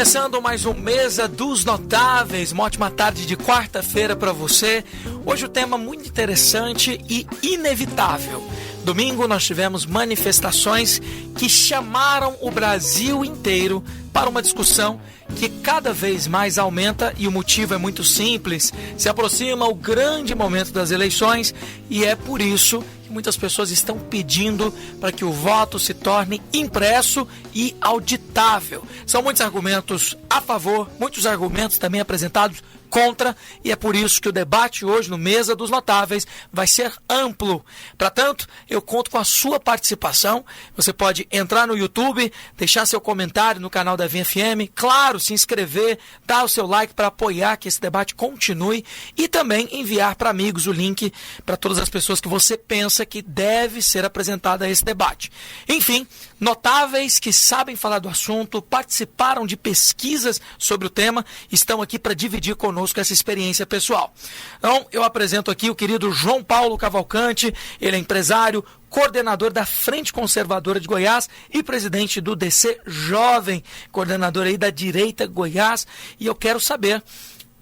Começando mais um Mesa dos Notáveis, uma ótima tarde de quarta-feira para você. Hoje o tema muito interessante e inevitável. Domingo nós tivemos manifestações que chamaram o Brasil inteiro para uma discussão que cada vez mais aumenta e o motivo é muito simples. Se aproxima o grande momento das eleições e é por isso que muitas pessoas estão pedindo para que o voto se torne impresso e auditável. São muitos argumentos a favor, muitos argumentos também apresentados contra, e é por isso que o debate hoje no Mesa dos Notáveis vai ser amplo. Para tanto, eu conto com a sua participação. Você pode entrar no YouTube, deixar seu comentário no canal da VFM, claro, se inscrever, dar o seu like para apoiar que esse debate continue e também enviar para amigos o link para todas as pessoas que você pensa que deve ser apresentada a esse debate. Enfim, notáveis que sabem falar do assunto, participaram de pesquisas sobre o tema, estão aqui para dividir conosco essa experiência pessoal. Então, eu apresento aqui o querido João Paulo Cavalcante, ele é empresário, coordenador da Frente Conservadora de Goiás e presidente do DC Jovem, coordenador aí da Direita Goiás, e eu quero saber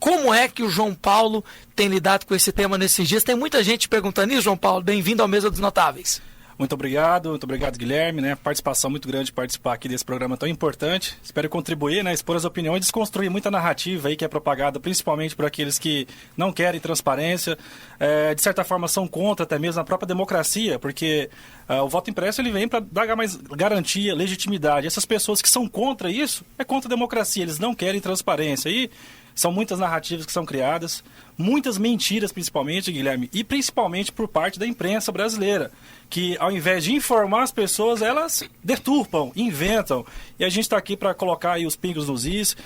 como é que o João Paulo tem lidado com esse tema nesses dias. Tem muita gente perguntando isso, João Paulo, bem-vindo ao Mesa dos Notáveis. Muito obrigado, Guilherme, participação muito grande de participar aqui desse programa tão importante. Espero contribuir, expor as opiniões, desconstruir muita narrativa aí que é propagada principalmente por aqueles que não querem transparência, de certa forma são contra até mesmo a própria democracia, porque o voto impresso ele vem para dar mais garantia, legitimidade. Essas pessoas que são contra isso, é contra a democracia, eles não querem transparência. E são muitas narrativas que são criadas, muitas mentiras principalmente, Guilherme, e principalmente por parte da imprensa brasileira, que ao invés de informar as pessoas, elas deturpam, inventam. E a gente está aqui para colocar aí os pingos nos is,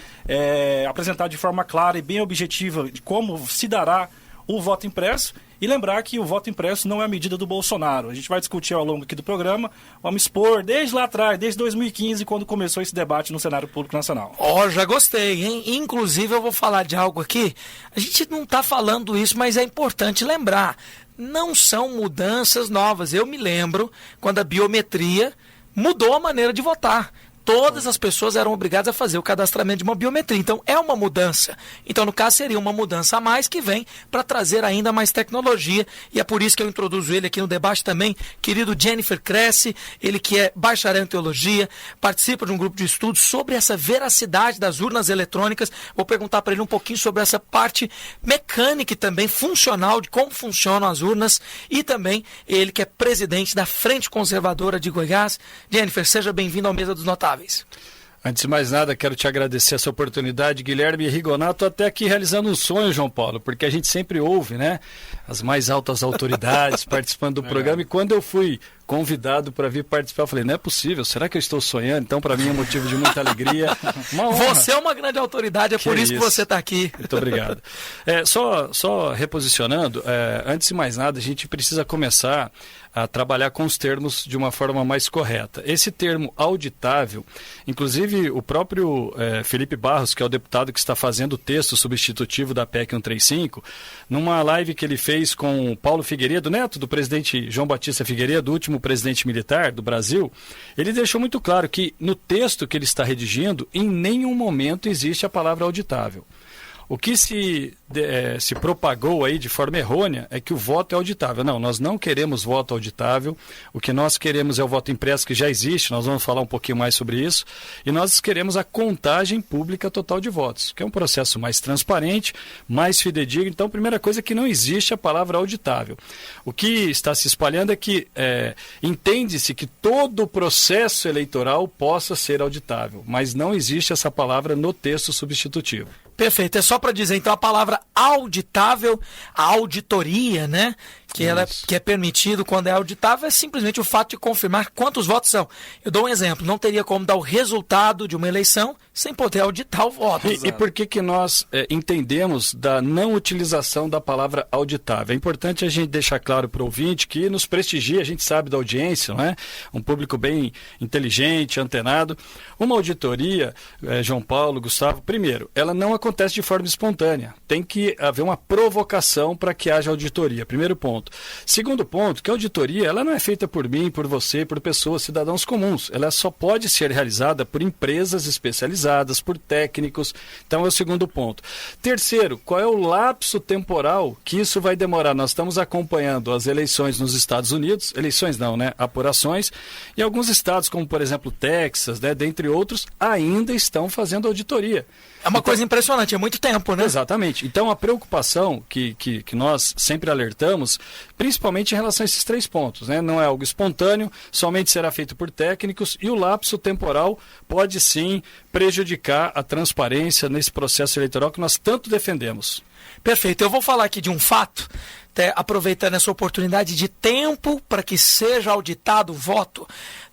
apresentar de forma clara e bem objetiva de como se dará o voto impresso. E lembrar que o voto impresso não é a medida do Bolsonaro. A gente vai discutir ao longo aqui do programa, vamos expor desde lá atrás, desde 2015, quando começou esse debate no cenário público nacional. Já gostei, hein? Inclusive eu vou falar de algo aqui, a gente não está falando isso, mas é importante lembrar, não são mudanças novas. Eu me lembro quando a biometria mudou a maneira de votar. Todas as pessoas eram obrigadas a fazer o cadastramento de uma biometria. Então, é uma mudança. Então, no caso, seria uma mudança a mais que vem para trazer ainda mais tecnologia. E é por isso que eu introduzo ele aqui no debate também, querido Jennifer Cresce, ele que é bacharel em teologia, participa de um grupo de estudos sobre essa veracidade das urnas eletrônicas. Vou perguntar para ele um pouquinho sobre essa parte mecânica e também funcional de como funcionam as urnas. E também ele que é presidente da Frente Conservadora de Goiás. Jennifer, seja bem-vindo ao Mesa dos Notáveis. Antes de mais nada, quero te agradecer essa oportunidade, Guilherme e Rigonato, até aqui realizando um sonho, João Paulo, porque a gente sempre ouve, as mais altas autoridades participando do programa, e quando eu fui convidado para vir participar, eu falei, não é possível, será que eu estou sonhando? Então, para mim é motivo de muita alegria. Uma honra. Você é uma grande autoridade, é por isso que você está aqui. Muito obrigado. Só reposicionando, antes de mais nada, a gente precisa começar a trabalhar com os termos de uma forma mais correta. Esse termo auditável, inclusive o próprio Felipe Barros, que é o deputado que está fazendo o texto substitutivo da PEC 135, numa live que ele fez com o Paulo Figueiredo, neto do presidente João Batista Figueiredo, último presidente militar do Brasil, ele deixou muito claro que no texto que ele está redigindo, em nenhum momento existe a palavra auditável. O que se propagou aí de forma errônea é que o voto é auditável. Não, nós não queremos voto auditável. O que nós queremos é o voto impresso, que já existe, nós vamos falar um pouquinho mais sobre isso. E nós queremos a contagem pública total de votos, que é um processo mais transparente, mais fidedigno. Então, a primeira coisa é que não existe a palavra auditável. O que está se espalhando é que entende-se que todo o processo eleitoral possa ser auditável, mas não existe essa palavra no texto substitutivo. Perfeito, é só para dizer, então, a palavra auditável, a auditoria, que é permitido quando é auditável, é simplesmente o fato de confirmar quantos votos são. Eu dou um exemplo, não teria como dar o resultado de uma eleição sem poder auditar o voto. E por que nós entendemos da não utilização da palavra auditável? É importante a gente deixar claro para o ouvinte que nos prestigia, a gente sabe da audiência, não é? Um público bem inteligente, antenado. Uma auditoria, João Paulo, Gustavo, primeiro, ela não acontece de forma espontânea. Tem que haver uma provocação para que haja auditoria. Primeiro ponto. ponto. Segundo ponto, que a auditoria ela não é feita por mim, por você, por pessoas, cidadãos comuns. Ela só pode ser realizada por empresas especializadas, por técnicos. Então é o segundo ponto. Terceiro, qual é o lapso temporal que isso vai demorar? Nós estamos acompanhando as eleições nos Estados Unidos, eleições não, né? Apurações, e alguns estados, como por exemplo Texas, né? Dentre outros, ainda estão fazendo auditoria. É uma coisa impressionante, é muito tempo, né? Exatamente. Então, a preocupação que nós sempre alertamos, principalmente em relação a esses 3 pontos, né? Não é algo espontâneo, somente será feito por técnicos e o lapso temporal pode sim prejudicar a transparência nesse processo eleitoral que nós tanto defendemos. Perfeito. Eu vou falar aqui de um fato, até aproveitando essa oportunidade de tempo para que seja auditado o voto,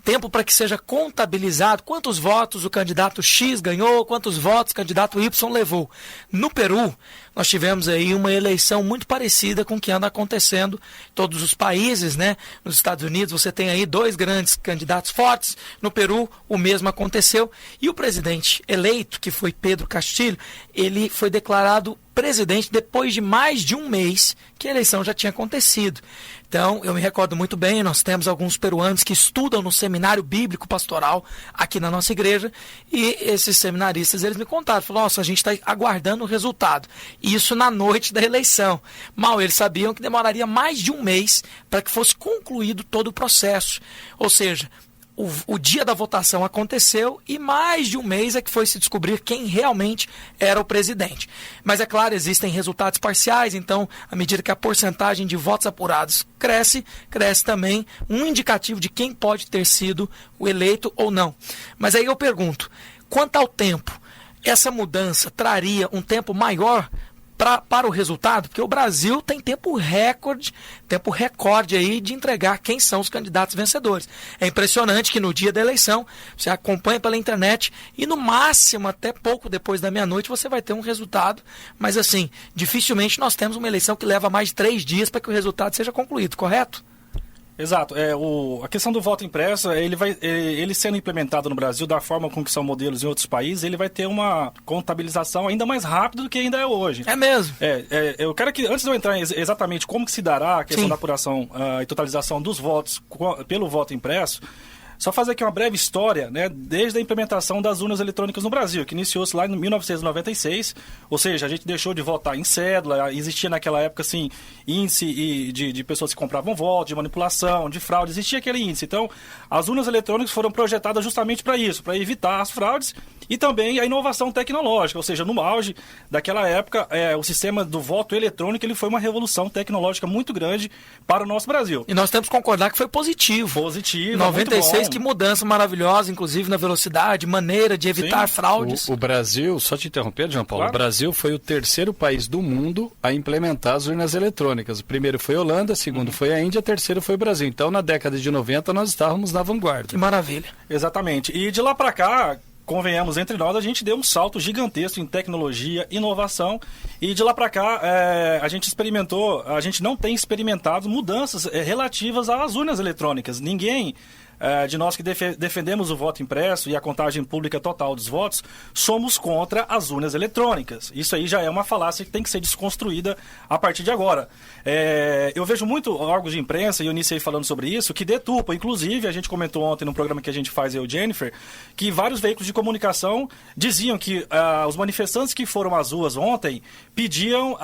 tempo para que seja contabilizado quantos votos o candidato X ganhou, quantos votos o candidato Y levou. No Peru, nós tivemos aí uma eleição muito parecida com o que anda acontecendo em todos os países, né? Nos Estados Unidos você tem aí 2 grandes candidatos fortes, no Peru o mesmo aconteceu, e o presidente eleito, que foi Pedro Castillo, ele foi declarado presidente depois de mais de um mês que a eleição já tinha acontecido. Então, eu me recordo muito bem, nós temos alguns peruanos que estudam no seminário bíblico pastoral aqui na nossa igreja, e esses seminaristas, eles me contaram, falaram, nossa, a gente está aguardando o resultado. Isso na noite da eleição. Mal eles sabiam que demoraria mais de um mês para que fosse concluído todo o processo. Ou seja, o dia da votação aconteceu e mais de um mês é que foi se descobrir quem realmente era o presidente. Mas é claro, existem resultados parciais, então, à medida que a porcentagem de votos apurados cresce também um indicativo de quem pode ter sido o eleito ou não. Mas aí eu pergunto, quanto ao tempo, essa mudança traria um tempo maior para o resultado? Porque o Brasil tem tempo recorde aí de entregar quem são os candidatos vencedores. É impressionante que no dia da eleição, você acompanha pela internet e no máximo, até pouco depois da meia-noite, você vai ter um resultado, mas assim, dificilmente nós temos uma eleição que leva mais de 3 dias para que o resultado seja concluído, correto? Exato. A questão do voto impresso, ele sendo implementado no Brasil da forma com que são modelos em outros países, ele vai ter uma contabilização ainda mais rápida do que ainda é hoje. É mesmo? Eu quero que, antes de eu entrar exatamente como que se dará a questão da apuração e totalização dos votos pelo voto impresso, só fazer aqui uma breve história, né, desde a implementação das urnas eletrônicas no Brasil, que iniciou-se lá em 1996, ou seja, a gente deixou de votar em cédula, existia naquela época, assim, índice de pessoas que compravam votos, de manipulação, de fraude, existia aquele índice. Então, as urnas eletrônicas foram projetadas justamente para isso, para evitar as fraudes e também a inovação tecnológica, ou seja, no auge daquela época, o sistema do voto eletrônico ele foi uma revolução tecnológica muito grande para o nosso Brasil. E nós temos que concordar que foi positivo. Positivo, 96, que mudança maravilhosa, inclusive na velocidade, maneira de evitar fraudes. O Brasil, só te interrompendo, João Paulo, claro. O Brasil foi o 3º país do mundo a implementar as urnas eletrônicas. O primeiro foi a Holanda, o segundo foi a Índia, o terceiro foi o Brasil. Então, na década de 90, nós estávamos na vanguarda. Que maravilha. Exatamente. E de lá para cá, convenhamos entre nós, a gente deu um salto gigantesco em tecnologia, inovação, e de lá para cá a gente não tem experimentado mudanças relativas às urnas eletrônicas. Ninguém de nós que defendemos o voto impresso e a contagem pública total dos votos, somos contra as urnas eletrônicas. Isso aí já é uma falácia que tem que ser desconstruída a partir de agora. Eu vejo muito órgãos de imprensa, e eu iniciei falando sobre isso, que detupam. Inclusive, a gente comentou ontem no programa que a gente faz, eu e o Jennifer, que vários veículos de comunicação diziam que os manifestantes que foram às ruas ontem pediam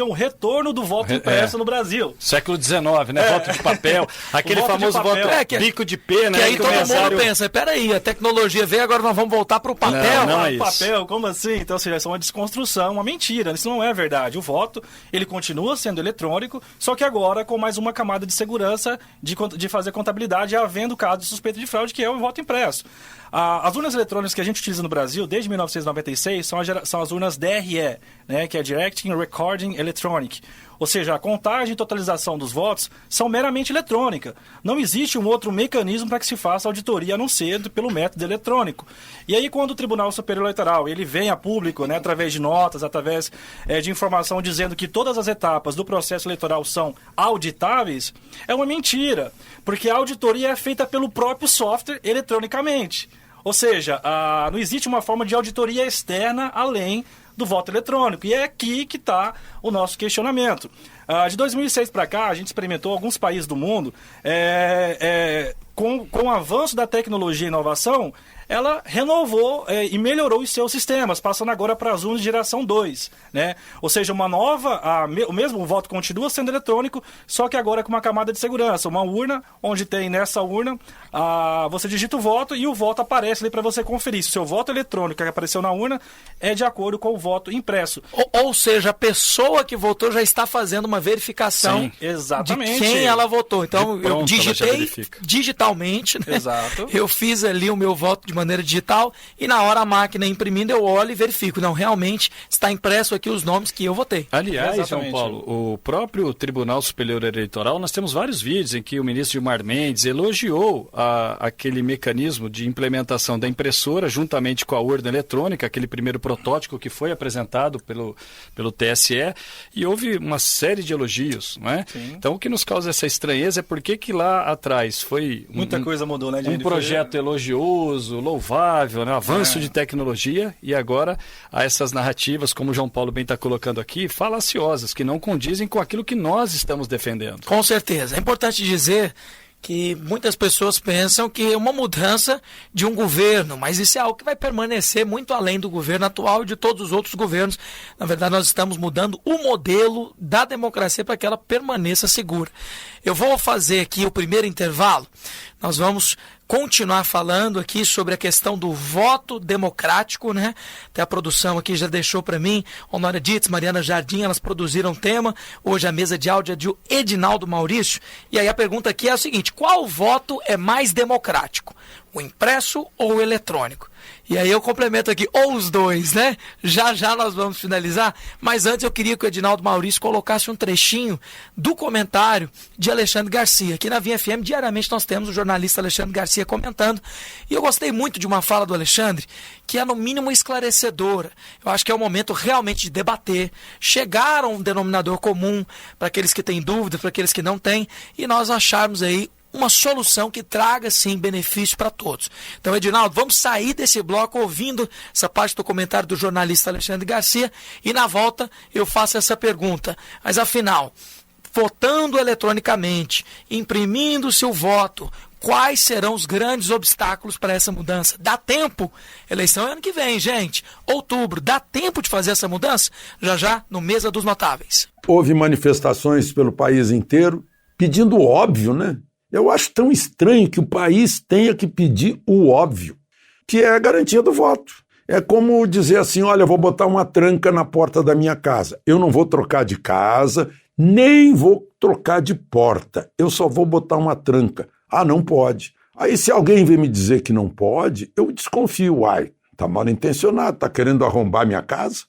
o retorno do voto impresso no Brasil. Século XIX, né? Voto de papel, aquele famoso voto bico de pena. Que aí todo mundo pensa, peraí, a tecnologia veio, agora nós vamos voltar para o papel. Não é isso. Papel, como assim? Então, seja, isso é uma desconstrução, uma mentira. Isso não é verdade. O voto, ele continua sendo eletrônico, só que agora com mais uma camada de segurança de fazer contabilidade, havendo caso de suspeita de fraude, que é o voto impresso. As urnas eletrônicas que a gente utiliza no Brasil desde 1996 são as urnas DRE, né, que é Directing Recording Electronic. Ou seja, a contagem e totalização dos votos são meramente eletrônica. Não existe um outro mecanismo para que se faça auditoria a não ser pelo método eletrônico. E aí, quando o Tribunal Superior Eleitoral ele vem a público, né, através de notas, através de informação dizendo que todas as etapas do processo eleitoral são auditáveis, é uma mentira, porque a auditoria é feita pelo próprio software eletronicamente. Ou seja, não existe uma forma de auditoria externa além do voto eletrônico. E é aqui que está o nosso questionamento. De 2006 para cá, a gente experimentou alguns países do mundo, com o avanço da tecnologia e inovação, ela renovou e melhorou os seus sistemas, passando agora para as urnas de geração 2, né? Ou seja, o mesmo voto continua sendo eletrônico, só que agora com uma camada de segurança, uma urna, onde tem nessa urna, você digita o voto e o voto aparece ali para você conferir. Se o seu voto eletrônico que apareceu na urna é de acordo com o voto impresso. Ou seja, a pessoa que votou já está fazendo uma verificação. Sim, exatamente, de quem ela votou. Então, eu digitei digitalmente, né? Exato. Eu fiz ali o meu voto de maneira digital e na hora a máquina imprimindo eu olho e verifico. Não, realmente está impresso aqui os nomes que eu votei. Aliás, João Paulo, o próprio Tribunal Superior Eleitoral, nós temos vários vídeos em que o ministro Gilmar Mendes elogiou aquele mecanismo de implementação da impressora juntamente com a urna eletrônica, aquele primeiro protótipo que foi apresentado pelo TSE, e houve uma série de elogios, não é? Sim. Então o que nos causa essa estranheza é porque que lá atrás foi muita coisa mudou, né, um projeto elogioso, louvável, né? Avanço de tecnologia, e agora há essas narrativas, como o João Paulo bem está colocando aqui, falaciosas, que não condizem com aquilo que nós estamos defendendo. Com certeza. É importante dizer que muitas pessoas pensam que é uma mudança de um governo, mas isso é algo que vai permanecer muito além do governo atual e de todos os outros governos. Na verdade, nós estamos mudando o modelo da democracia para que ela permaneça segura. Eu vou fazer aqui o primeiro intervalo. Nós vamos continuar falando aqui sobre a questão do voto democrático, né? Até a produção aqui já deixou para mim, Honória Dietz, Mariana Jardim, elas produziram um tema. Hoje a mesa de áudio é de Edinaldo Maurício. E aí a pergunta aqui é a seguinte: qual voto é mais democrático? O impresso ou o eletrônico? E aí eu complemento aqui, ou os dois, né? Já nós vamos finalizar, mas antes eu queria que o Edinaldo Maurício colocasse um trechinho do comentário de Alexandre Garcia. Aqui na Vinha FM, diariamente nós temos o jornalista Alexandre Garcia comentando, e eu gostei muito de uma fala do Alexandre, que é no mínimo esclarecedora. Eu acho que é o momento realmente de debater, chegar a um denominador comum para aqueles que têm dúvidas, para aqueles que não têm, e nós acharmos aí uma solução que traga, sim, benefício para todos. Então, Edinaldo, vamos sair desse bloco ouvindo essa parte do comentário do jornalista Alexandre Garcia, e na volta eu faço essa pergunta. Mas, afinal, votando eletronicamente, imprimindo seu voto, quais serão os grandes obstáculos para essa mudança? Dá tempo? Eleição é ano que vem, gente. Outubro, dá tempo de fazer essa mudança? Já, no Mesa dos Notáveis. Houve manifestações pelo país inteiro pedindo o óbvio, né? Eu acho tão estranho que o país tenha que pedir o óbvio, que é a garantia do voto. É como dizer assim, olha, eu vou botar uma tranca na porta da minha casa. Eu não vou trocar de casa, nem vou trocar de porta. Eu só vou botar uma tranca. Ah, não pode. Aí se alguém vem me dizer que não pode, eu desconfio. Uai, tá mal intencionado, tá querendo arrombar minha casa?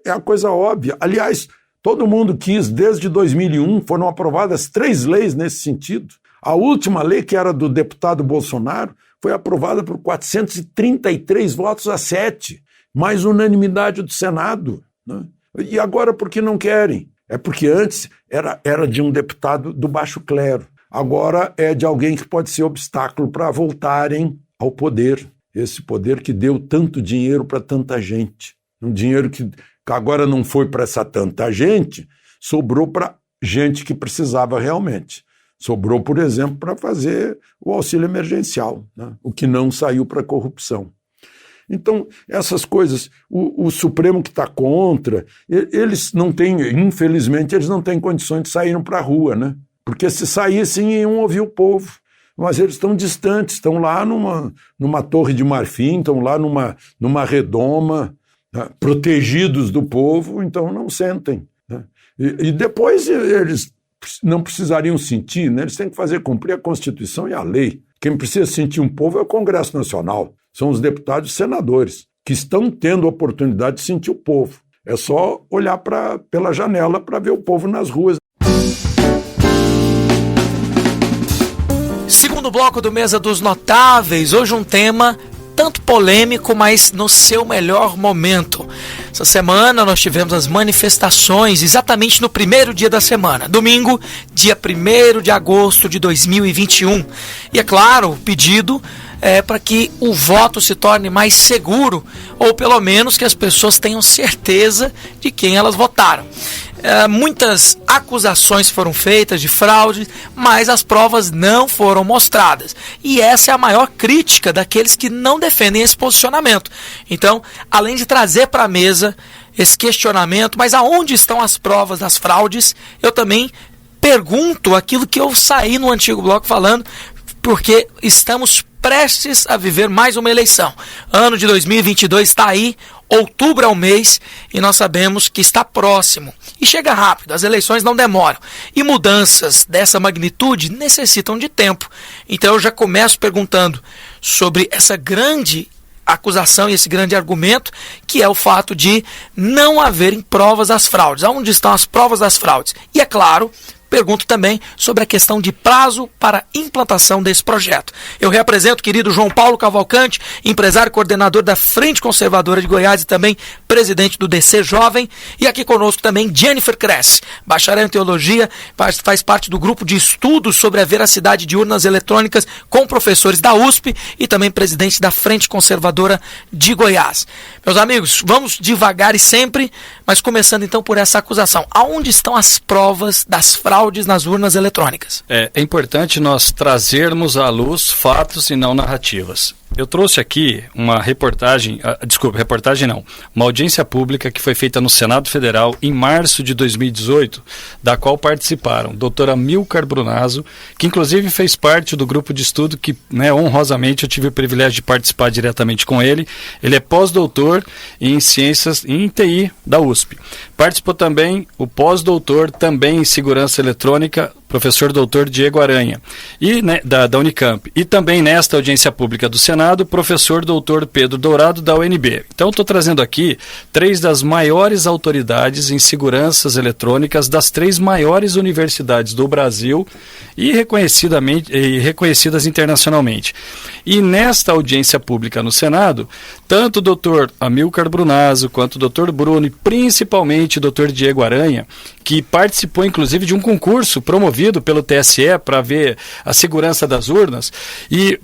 É a coisa óbvia. Aliás, todo mundo quis, desde 2001, foram aprovadas 3 leis nesse sentido. A última lei, que era do deputado Bolsonaro, foi aprovada por 433 votos a 7, mais unanimidade do Senado, né? E agora por que não querem? É porque antes era de um deputado do baixo clero. Agora é de alguém que pode ser obstáculo para voltarem ao poder. Esse poder que deu tanto dinheiro para tanta gente. Um dinheiro que agora não foi para essa tanta gente, sobrou para gente que precisava realmente. Sobrou, por exemplo, para fazer o auxílio emergencial, né? O que não saiu para corrupção. Então, essas coisas, o Supremo que está contra, eles não têm, infelizmente, eles não têm condições de saírem para a rua, né? Porque se saíssem, iam ouvir o povo. Mas eles estão distantes, estão lá numa torre de marfim, estão lá numa redoma, né? Protegidos do povo, então não sentem, né? E depois eles não precisariam sentir, né? Eles têm que fazer cumprir a Constituição e a lei. Quem precisa sentir um povo é o Congresso Nacional. São os deputados e senadores, que estão tendo a oportunidade de sentir o povo. É só olhar pela janela para ver o povo nas ruas. Segundo bloco do Mesa dos Notáveis, hoje um tema tanto polêmico, mas no seu melhor momento. Essa semana nós tivemos as manifestações exatamente no primeiro dia da semana, domingo, dia 1º de agosto de 2021. E é claro, o pedido é para que o voto se torne mais seguro, ou pelo menos que as pessoas tenham certeza de quem elas votaram. muitas acusações foram feitas de fraude, mas as provas não foram mostradas. E essa é a maior crítica daqueles que não defendem esse posicionamento. Então, além de trazer para a mesa esse questionamento, mas aonde estão as provas das fraudes, eu também pergunto aquilo que eu saí no antigo bloco falando, porque estamos prestes a viver mais uma eleição. Ano de 2022 está aí, outubro é o mês, e nós sabemos que está próximo. E chega rápido, as eleições não demoram. E mudanças dessa magnitude necessitam de tempo. Então eu já começo perguntando sobre essa grande acusação e esse grande argumento, que é o fato de não haverem provas das fraudes. Onde estão as provas das fraudes? E é claro, pergunto também sobre a questão de prazo para implantação desse projeto. Eu reapresento o querido João Paulo Cavalcante, empresário coordenador da Frente Conservadora de Goiás e também presidente do DC Jovem. E aqui conosco também Jennifer Kress, bacharel em teologia, faz parte do grupo de estudos sobre a veracidade de urnas eletrônicas com professores da USP e também presidente da Frente Conservadora de Goiás. Meus amigos, vamos devagar e sempre, mas começando então por essa acusação. Aonde estão as provas das fraudes nas urnas eletrônicas? É importante nós trazermos à luz fatos e não narrativas. Eu trouxe aqui uma reportagem, uma audiência pública que foi feita no Senado Federal em março de 2018, da qual participaram doutora Amilcar Brunazzo, que inclusive fez parte do grupo de estudo que, honrosamente, eu tive o privilégio de participar diretamente com ele. Ele é pós-doutor em ciências em TI da USP. Participou também o pós-doutor também em segurança eletrônica, professor doutor Diego Aranha, e da Unicamp. E também nesta audiência pública do Senado, professor doutor Pedro Dourado, da UNB. Então, estou trazendo aqui 3 das maiores autoridades em seguranças eletrônicas das 3 maiores universidades do Brasil e reconhecidas internacionalmente. E nesta audiência pública no Senado, tanto o doutor Amilcar Brunazzo quanto o doutor Bruno e principalmente o doutor Diego Aranha, que participou inclusive de um concurso promovido pelo TSE para ver a segurança das urnas, e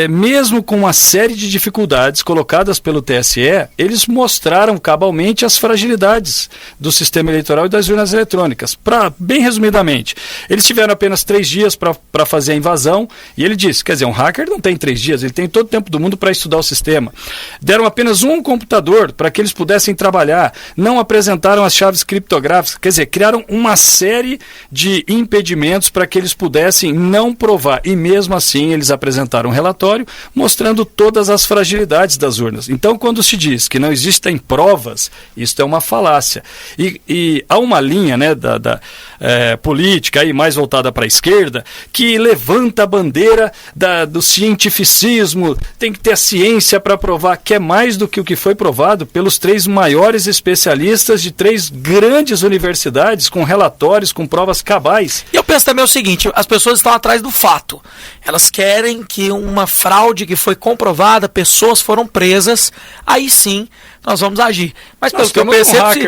mesmo com uma série de dificuldades colocadas pelo TSE, eles mostraram cabalmente as fragilidades do sistema eleitoral e das urnas eletrônicas. Bem resumidamente, eles tiveram apenas 3 dias para fazer a invasão, e ele disse, quer dizer, um hacker não tem 3 dias, ele tem todo o tempo do mundo para estudar o sistema. Deram apenas um computador para que eles pudessem trabalhar, não apresentaram as chaves criptográficas, quer dizer, criaram uma série de impedimentos para que eles pudessem não provar, e mesmo assim eles apresentaram um relatório mostrando todas as fragilidades das urnas. Então, quando se diz que não existem provas, isso é uma falácia. E há uma linha da política aí mais voltada para a esquerda que levanta a bandeira do cientificismo, tem que ter a ciência para provar, que é mais do que o que foi provado pelos 3 maiores especialistas de 3 grandes universidades com relatórios, com provas cabais. E eu penso também o seguinte, as pessoas estão atrás do fato. Elas querem que uma fraude que foi comprovada, pessoas foram presas, aí sim nós vamos agir. Mas pelo que eu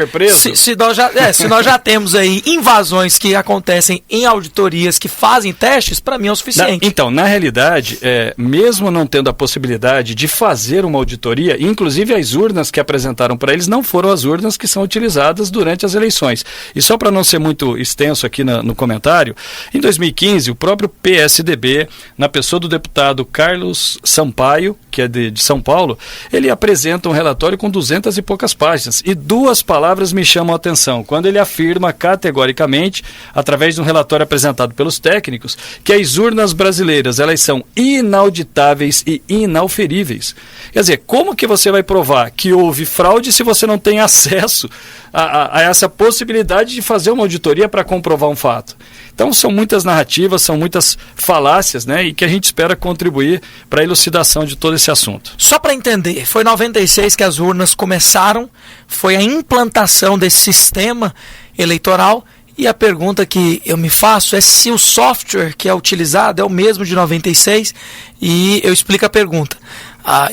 percebo, se nós já temos aí invasões que acontecem em auditorias que fazem testes, para mim é o suficiente. Então, na realidade, mesmo não tendo a possibilidade de fazer uma auditoria, inclusive as urnas que apresentaram para eles não foram as urnas que são utilizadas durante as eleições. E só para não ser muito extenso aqui no comentário, em 2015, o próprio PSDB, na pessoa do deputado Carlos Sampaio, que é de São Paulo, ele apresenta um relatório com 200 e poucas páginas. E 2 palavras me chamam a atenção. Quando ele afirma categoricamente, através de um relatório apresentado pelos técnicos, que as urnas brasileiras, elas são inauditáveis e inauferíveis. Quer dizer, como que você vai provar que houve fraude se você não tem acesso a essa possibilidade de fazer uma auditoria para comprovar um fato? Então são muitas narrativas, são muitas falácias, e que a gente espera contribuir para a elucidação de todo esse assunto. Só para entender, foi em 96 que as urnas começaram, foi a implantação desse sistema eleitoral, e a pergunta que eu me faço é se o software que é utilizado é o mesmo de 96, e eu explico a pergunta.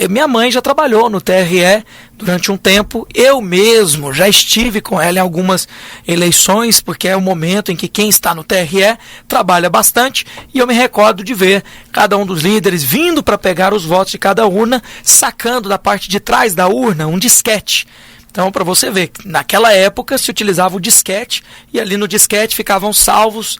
Minha mãe já trabalhou no TRE durante um tempo, eu mesmo já estive com ela em algumas eleições, porque é o momento em que quem está no TRE trabalha bastante, e eu me recordo de ver cada um dos líderes vindo para pegar os votos de cada urna, sacando da parte de trás da urna um disquete. Então, para você ver, naquela época se utilizava o disquete e ali no disquete ficavam salvos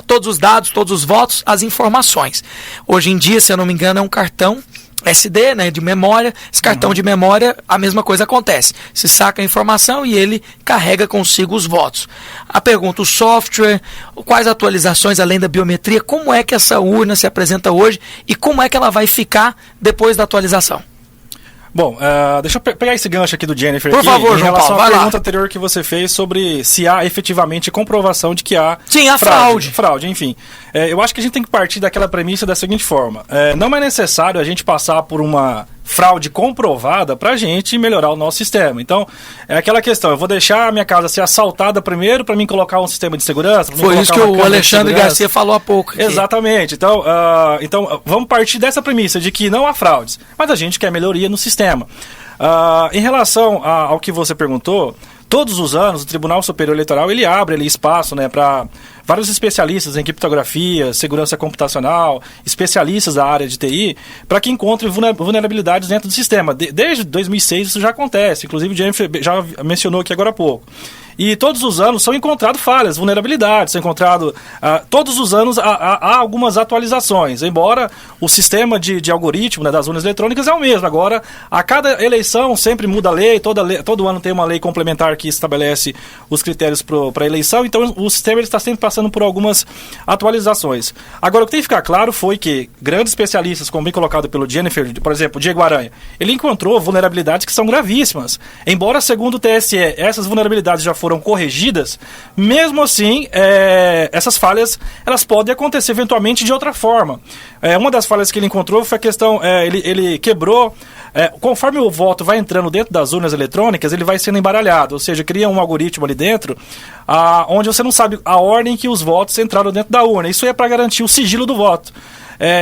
todos os dados, todos os votos, as informações. Hoje em dia, se eu não me engano, é um cartão SD, né, de memória. Esse cartão de memória, a mesma coisa acontece. Se saca a informação e ele carrega consigo os votos. A pergunta, o software, quais atualizações além da biometria, como é que essa urna se apresenta hoje e como é que ela vai ficar depois da atualização? Bom, deixa eu pegar esse gancho aqui do Jennifer. Por favor, em João relação Paulo, à vai lá. pergunta anterior que você fez sobre se há efetivamente comprovação de que há fraude, enfim. Eu acho que a gente tem que partir daquela premissa da seguinte forma. Não é necessário a gente passar por uma fraude comprovada para a gente melhorar o nosso sistema. Então, é aquela questão, eu vou deixar a minha casa ser assaltada primeiro para mim colocar um sistema de segurança? Foi isso que o Alexandre Garcia falou há pouco aqui. Exatamente. Então, vamos partir dessa premissa de que não há fraudes, mas a gente quer melhoria no sistema. Em relação ao que você perguntou, todos os anos o Tribunal Superior Eleitoral ele abre espaço, né, para vários especialistas em criptografia, segurança computacional, especialistas da área de TI, para que encontrem vulnerabilidades dentro do sistema. Desde 2006 isso já acontece, inclusive o Jennifer já mencionou aqui agora há pouco. E todos os anos são encontradas falhas, vulnerabilidades, todos os anos há algumas atualizações, embora o sistema de algoritmo, né, das urnas eletrônicas é o mesmo. Agora, a cada eleição sempre muda a lei, todo ano tem uma lei complementar que estabelece os critérios para a eleição, então o sistema está sempre passando por algumas atualizações. Agora, o que tem que ficar claro foi que grandes especialistas, como bem colocado pelo Jennifer, por exemplo, o Diego Aranha, ele encontrou vulnerabilidades que são gravíssimas. Embora, segundo o TSE, essas vulnerabilidades já foram corrigidas, mesmo assim, essas falhas elas podem acontecer eventualmente de outra forma. Uma das falhas que ele encontrou foi a questão, ele quebrou, conforme o voto vai entrando dentro das urnas eletrônicas, ele vai sendo embaralhado, ou seja, cria um algoritmo ali dentro, onde você não sabe a ordem que os votos entraram dentro da urna. Isso é para garantir o sigilo do voto.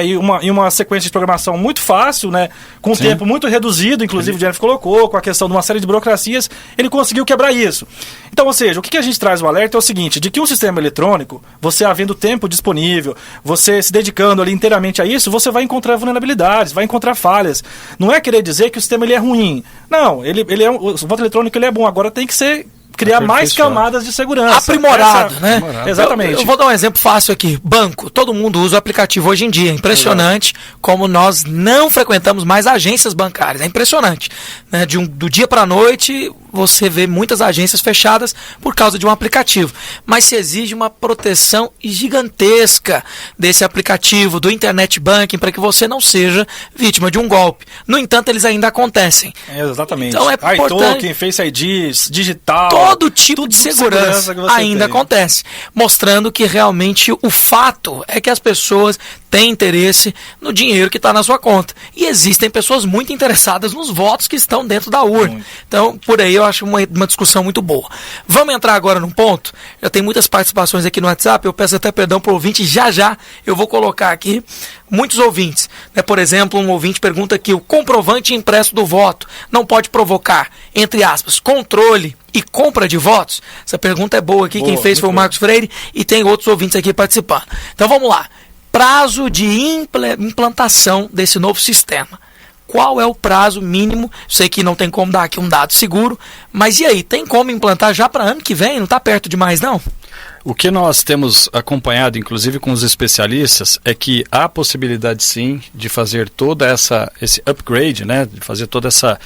E uma sequência de programação muito fácil, né, com um tempo muito reduzido, inclusive o Jennifer colocou, com a questão de uma série de burocracias, ele conseguiu quebrar isso. Então, ou seja, o que a gente traz o alerta é o seguinte, de que um sistema eletrônico, você havendo tempo disponível, você se dedicando ali inteiramente a isso, você vai encontrar vulnerabilidades, vai encontrar falhas. Não é querer dizer que o sistema ele é ruim. Não, o voto eletrônico ele é bom, agora tem que ser criar mais camadas de segurança. Aprimorado, né? Exatamente. Eu vou dar um exemplo fácil aqui. Banco. Todo mundo usa o aplicativo hoje em dia. É impressionante como nós não frequentamos mais agências bancárias. É impressionante. Né? Do dia para a noite, você vê muitas agências fechadas por causa de um aplicativo. Mas se exige uma proteção gigantesca desse aplicativo, do internet banking, para que você não seja vítima de um golpe. No entanto, eles ainda acontecem. Exatamente. Então é importante. iToken, Face ID, digital. Todo tipo de segurança ainda acontece, mostrando que realmente o fato é que as pessoas têm interesse no dinheiro que está na sua conta. E existem pessoas muito interessadas nos votos que estão dentro da urna. Então, por aí eu acho uma discussão muito boa. Vamos entrar agora num ponto. Já tem muitas participações aqui no WhatsApp, eu peço até perdão para o ouvinte, já eu vou colocar aqui muitos ouvintes. Né? Por exemplo, um ouvinte pergunta aqui, o comprovante impresso do voto não pode provocar, entre aspas, controle e compra de votos? Essa pergunta é boa aqui, quem fez foi o Marcos Freire e tem outros ouvintes aqui participando. Então vamos lá. Prazo de implantação desse novo sistema. Qual é o prazo mínimo? Sei que não tem como dar aqui um dado seguro, mas e aí, tem como implantar já para ano que vem? Não está perto demais, não? O que nós temos acompanhado, inclusive com os especialistas, é que há possibilidade sim de fazer toda esse upgrade, né, de fazer toda essa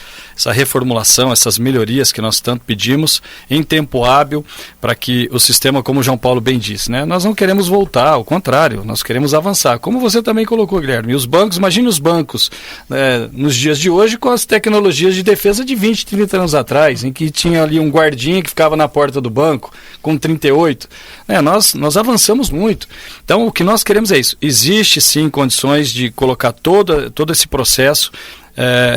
reformulação, essas melhorias que nós tanto pedimos em tempo hábil para que o sistema, como o João Paulo bem disse, né, nós não queremos voltar, ao contrário, nós queremos avançar. Como você também colocou, Guilherme, e os bancos, imagine os bancos nos dias de hoje com as tecnologias de defesa de 20, 30 anos atrás, em que tinha ali um guardinha que ficava na porta do banco com 38. Nós avançamos muito. Então, o que nós queremos é isso. Existe, sim, condições de colocar todo esse processo,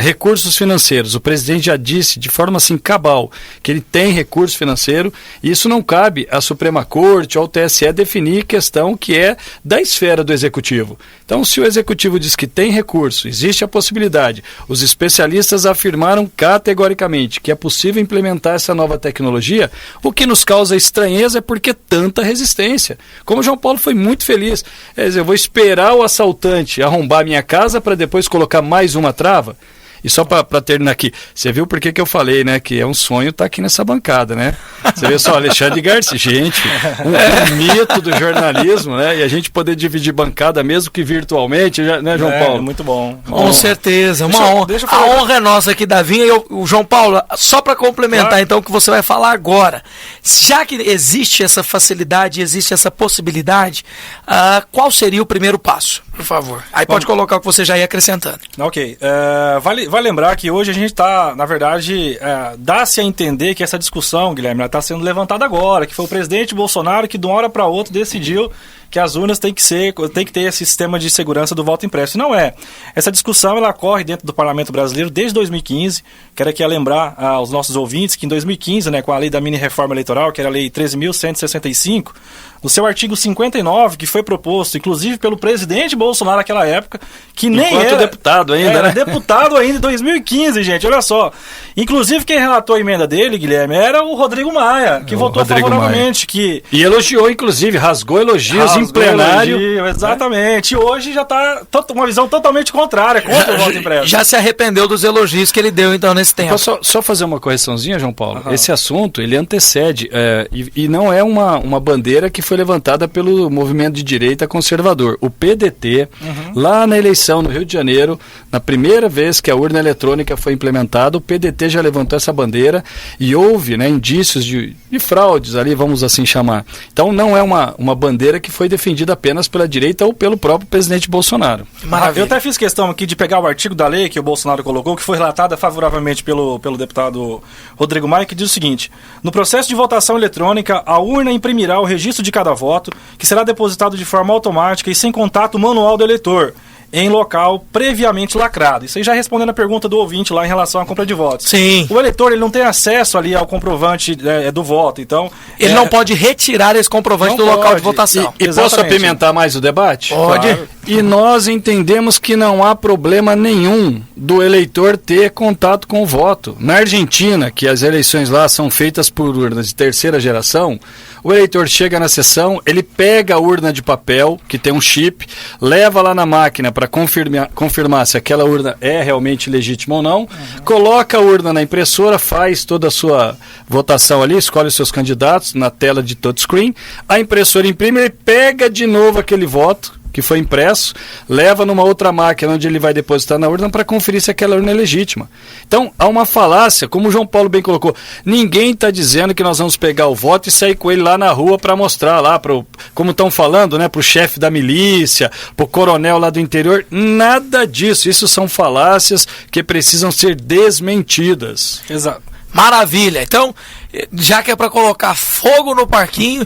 recursos financeiros. O presidente já disse de forma assim cabal que ele tem recurso financeiro e isso não cabe à Suprema Corte ou ao TSE definir questão que é da esfera do Executivo. Então, se o Executivo diz que tem recurso, existe a possibilidade, os especialistas afirmaram categoricamente que é possível implementar essa nova tecnologia, o que nos causa estranheza é porque tanta resistência. Como o João Paulo foi muito feliz, eu vou esperar o assaltante arrombar minha casa para depois colocar mais uma trava. E só para terminar aqui, você viu por que eu falei, né, que é um sonho estar aqui nessa bancada, né? Você vê só, Alexandre Garcia, gente, um mito do jornalismo, né? E a gente poder dividir bancada, mesmo que virtualmente, né, João Paulo? Muito bom. Com certeza, uma honra. A honra é nossa aqui, Davi. E o João Paulo, só para complementar, então, o que você vai falar agora. Já que existe essa facilidade, existe essa possibilidade, qual seria o primeiro passo, por favor? Aí pode colocar o que você já ia acrescentando. Ok. Vale lembrar que hoje a gente está, na verdade, dá-se a entender que essa discussão, Guilherme, está sendo levantada agora, que foi o presidente Bolsonaro que de uma hora para outra decidiu que as urnas têm que ter esse sistema de segurança do voto impresso. Não é. Essa discussão ela ocorre dentro do Parlamento Brasileiro desde 2015. Quero aqui lembrar aos nossos ouvintes que em 2015, né, com a lei da mini-reforma eleitoral, que era a lei 13.165, no seu artigo 59, que foi proposto, inclusive, pelo presidente Bolsonaro naquela época, que nem era deputado ainda, era né? deputado ainda em 2015, gente, olha só. Inclusive, quem relatou a emenda dele, Guilherme, era o Rodrigo Maia, que votou favoravelmente. E elogiou, inclusive, rasgou elogios em plenário. Exatamente. E hoje já está uma visão totalmente contrária contra o voto impresso. Já se arrependeu dos elogios que ele deu, então, nesse tempo. Só fazer uma correçãozinha, João Paulo. Esse assunto, ele antecede, e não é uma bandeira que foi levantada pelo movimento de direita conservador. O PDT, lá na eleição no Rio de Janeiro, na primeira vez que a urna eletrônica foi implementada, o PDT já levantou essa bandeira e houve, né, indícios de fraudes ali, vamos assim chamar. Então não é uma bandeira que foi defendida apenas pela direita ou pelo próprio presidente Bolsonaro. Maravilha. Eu até fiz questão aqui de pegar o artigo da lei que o Bolsonaro colocou, que foi relatada favoravelmente pelo deputado Rodrigo Maia, que diz o seguinte: no processo de votação eletrônica, a urna imprimirá o registro de cada voto, que será depositado de forma automática e sem contato manual do eleitor, em local previamente lacrado. Isso aí já respondendo a pergunta do ouvinte lá em relação à compra de votos. Sim. O eleitor ele não tem acesso ali ao comprovante do voto, então... Ele não pode retirar esse comprovante do local de votação. E posso apimentar mais o debate? Pode. Claro. E nós entendemos que não há problema nenhum do eleitor ter contato com o voto. Na Argentina, que as eleições lá são feitas por urnas de terceira geração, o eleitor chega na sessão, ele pega a urna de papel, que tem um chip, leva lá na máquina para confirmar se aquela urna é realmente legítima ou não, coloca a urna na impressora, faz toda a sua votação ali, escolhe os seus candidatos na tela de touchscreen, a impressora imprime, ele pega de novo aquele voto que foi impresso, leva numa outra máquina onde ele vai depositar na urna para conferir se aquela urna é legítima. Então, há uma falácia, como o João Paulo bem colocou, ninguém está dizendo que nós vamos pegar o voto e sair com ele lá na rua para mostrar lá, como estão falando, né, para o chefe da milícia, para o coronel lá do interior, nada disso, isso são falácias que precisam ser desmentidas. Exato. Maravilha. Então, já que é para colocar fogo no parquinho,